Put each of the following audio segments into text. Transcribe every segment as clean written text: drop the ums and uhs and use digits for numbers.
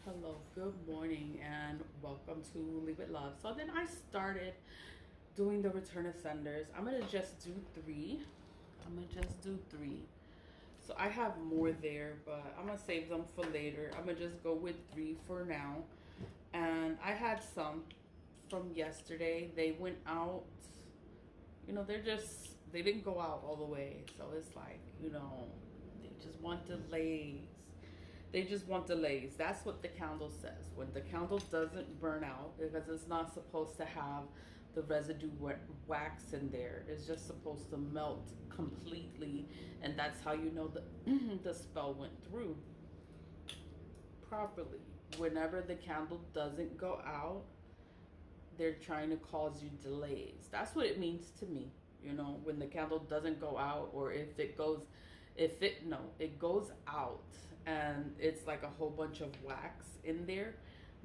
Hello, good morning, and welcome to Leave It Love. So then I started doing the return of senders. I'm gonna just do three. So I have more there, but I'm gonna save them for later. I'm gonna just go with three for now. And I had some from yesterday. They went out, they didn't go out all the way. So it's like, they just want delays. They just want delays. That's what the candle says. When the candle doesn't burn out, because it's not supposed to have the residue wax in there. It's just supposed to melt completely, and that's how you know the the spell went through properly. Whenever the candle doesn't go out, they're trying to cause you delays. That's what it means to me. When the candle doesn't go out, or if it goes, it goes out and it's like a whole bunch of wax in there.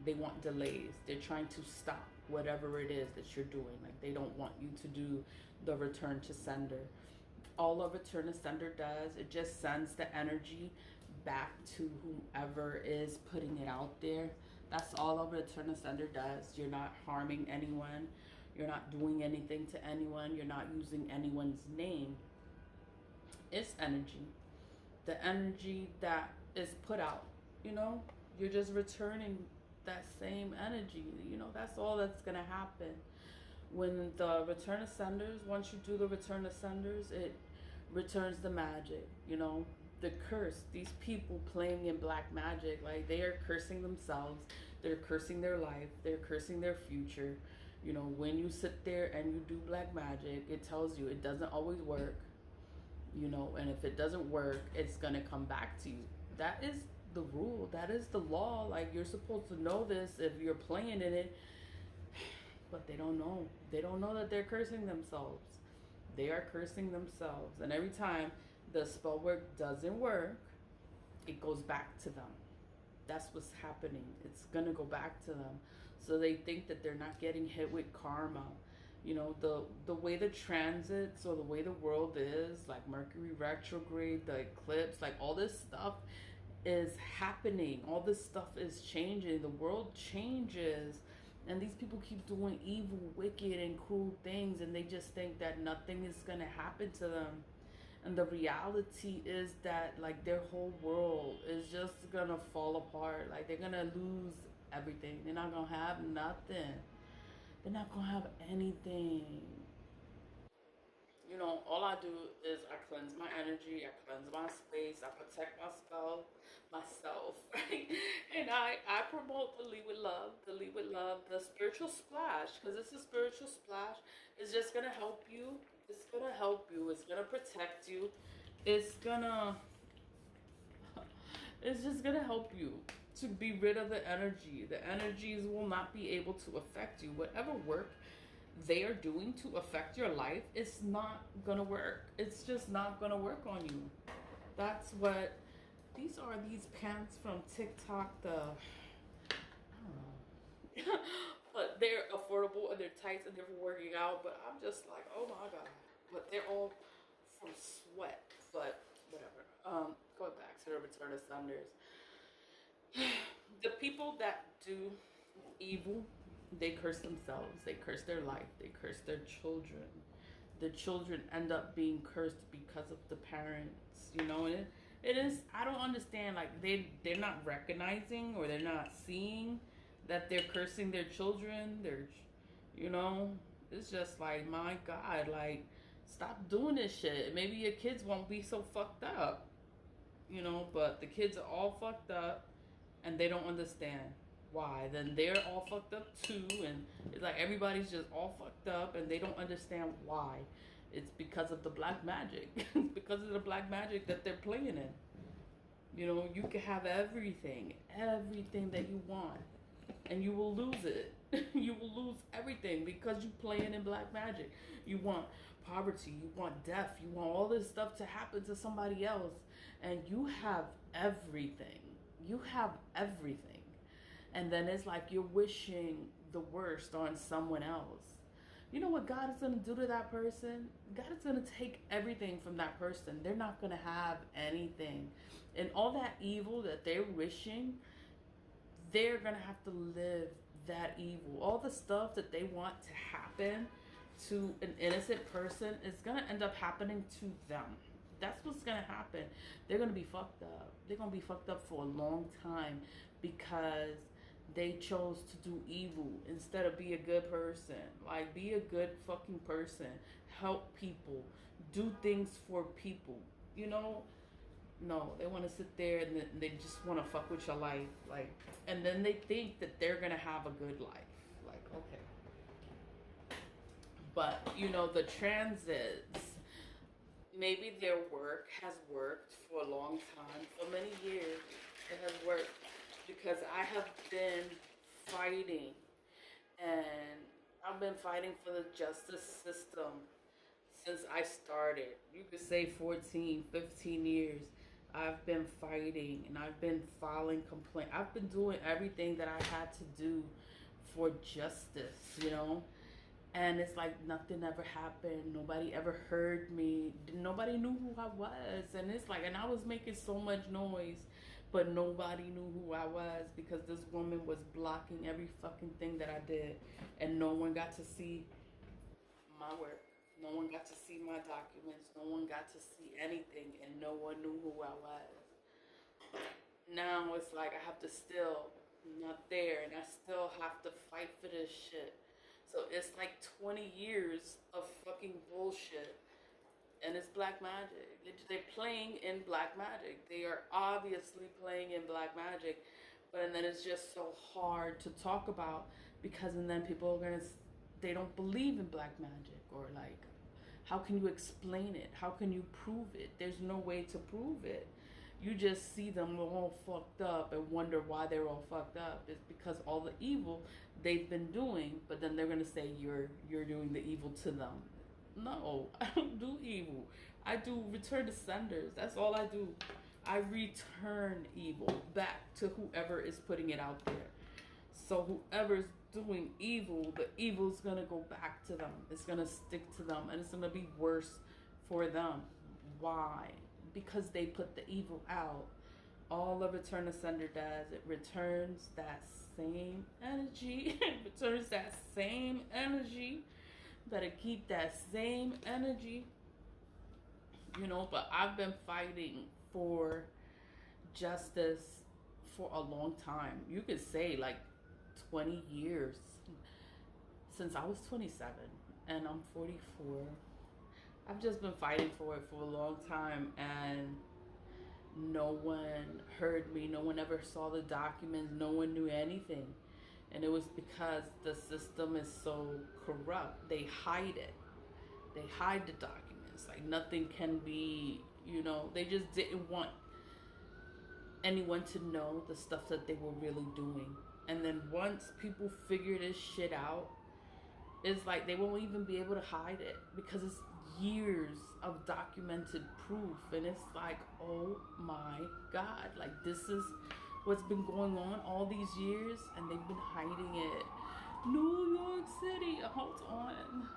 They want delays. They're trying to stop whatever it is that you're doing. Like, they don't want you to do the return to sender. All a return to sender does, it just sends the energy back to whomever is putting it out there. That's all a return to sender does. You're not harming anyone. You're not doing anything to anyone. You're not using anyone's name. It's energy. The energy that is put out, you're just returning that same energy. That's all that's going to happen. When the return of senders, once you do the return of senders, it returns the magic, the curse. These people playing in black magic, like, they are cursing themselves, they're cursing their life, they're cursing their future. When you sit there and you do black magic, it tells you it doesn't always work, and if it doesn't work, it's gonna come back to you. That is the rule, that is the law. Like, you're supposed to know this if you're playing in it. But they don't know. They don't know that they're cursing themselves. They are cursing themselves. And every time the spell work doesn't work, it goes back to them. That's what's happening. It's going to go back to them. So they think that they're not getting hit with karma. The way the transits, or the way the world is, like Mercury retrograde, the eclipse, like, all this stuff is happening. All this stuff is changing. The world changes. And these people keep doing evil, wicked, and cruel things, and they just think that nothing is going to happen to them. And the reality is that, like, their whole world is just going to fall apart. Like, they're going to lose everything. They're not going to have nothing. They're not going to have anything. All I do is I cleanse my energy, I cleanse my space, I protect myself, right? And I promote the Lead with Love, the spiritual splash, because it's a spiritual splash. It's just gonna help you. It's gonna help you. It's gonna protect you. It's gonna, it's just gonna help you to be rid of the energy. The energies will not be able to affect you. Whatever work they are doing to affect your life, it's not gonna work. It's just not gonna work on you. That's what these are. These pants from TikTok. I don't know, but they're affordable and they're tight and they're for working out. But I'm just like, oh my god. But they're all from sweat. But whatever. Going back to the return of Sunders. The people that do evil, they curse themselves, they curse their life, they curse their children. The children end up being cursed because of the parents, and it is, I don't understand. Like, they're not recognizing, or they're not seeing that they're cursing their children. You know it's just like, my god, like, stop doing this shit. Maybe your kids won't be so fucked up, but the kids are all fucked up, and they don't understand why. Then they're all fucked up too, and it's like everybody's just all fucked up, and they don't understand why. It's because of the black magic. It's because of the black magic that they're playing in. You can have everything that you want, and you will lose it. You will lose everything because you playing in black magic. You want poverty, you want death, you want all this stuff to happen to somebody else, and you have everything. You have everything. And then it's like you're wishing the worst on someone else. You know what God is going to do to that person? God is going to take everything from that person. They're not going to have anything. And all that evil that they're wishing, they're gonna have to live that evil. All the stuff that they want to happen to an innocent person is gonna end up happening to them. That's what's gonna happen. They're gonna be fucked up. They're gonna be fucked up for a long time because they chose to do evil instead of be a good person. Like, be a good fucking person. Help people. Do things for people. You know? No, they want to sit there and they just want to fuck with your life. Like, and then they think that they're going to have a good life. Like, okay. But, you know, the transits, maybe their work has worked for a long time. For many years, it has worked because I have been fighting, and I've been fighting for the justice system since I started. You could say 14, 15 years. I've been fighting and I've been filing complaint. I've been doing everything that I had to do for justice, you know? And it's like nothing ever happened. Nobody ever heard me. Nobody knew who I was. And it's like, and I was making so much noise, but nobody knew who I was because this woman was blocking every fucking thing that I did. And no one got to see my work. No one got to see my documents. No one got to see anything. And no one knew who I was. Now it's like I have to still, not there. And I still have to fight for this shit. So it's like 20 years of fucking bullshit. And it's black magic. They're playing in black magic. They are obviously playing in black magic. But and then it's just so hard to talk about because and then people are gonna, they don't believe in black magic, or like, how can you explain it? How can you prove it? There's no way to prove it. You just see them all fucked up and wonder why they're all fucked up. It's because all the evil they've been doing, but then they're gonna say you're doing the evil to them. No, I don't do evil. I do return to senders. That's all I do. I return evil back to whoever is putting it out there. So whoever's doing evil, the evil's gonna go back to them. It's gonna stick to them, and it's gonna be worse for them. Why? Because they put the evil out. All a return to sender does, it returns that same energy. It returns that same energy. Better keep that same energy. You know, but I've been fighting for justice for a long time. You could say like 20 years, since I was 27 and I'm 44. I've just been fighting for it for a long time, and no one heard me. No one ever saw the documents. No one knew anything. And it was because the system is so corrupt. They hide it. They hide the documents. Like nothing can be, you know, they just didn't want anyone to know the stuff that they were really doing. And then once people figure this shit out, it's like they won't even be able to hide it because it's years of documented proof. And it's like, oh my God, like this is what's been going on all these years, and they've been hiding it. New York City, hold on.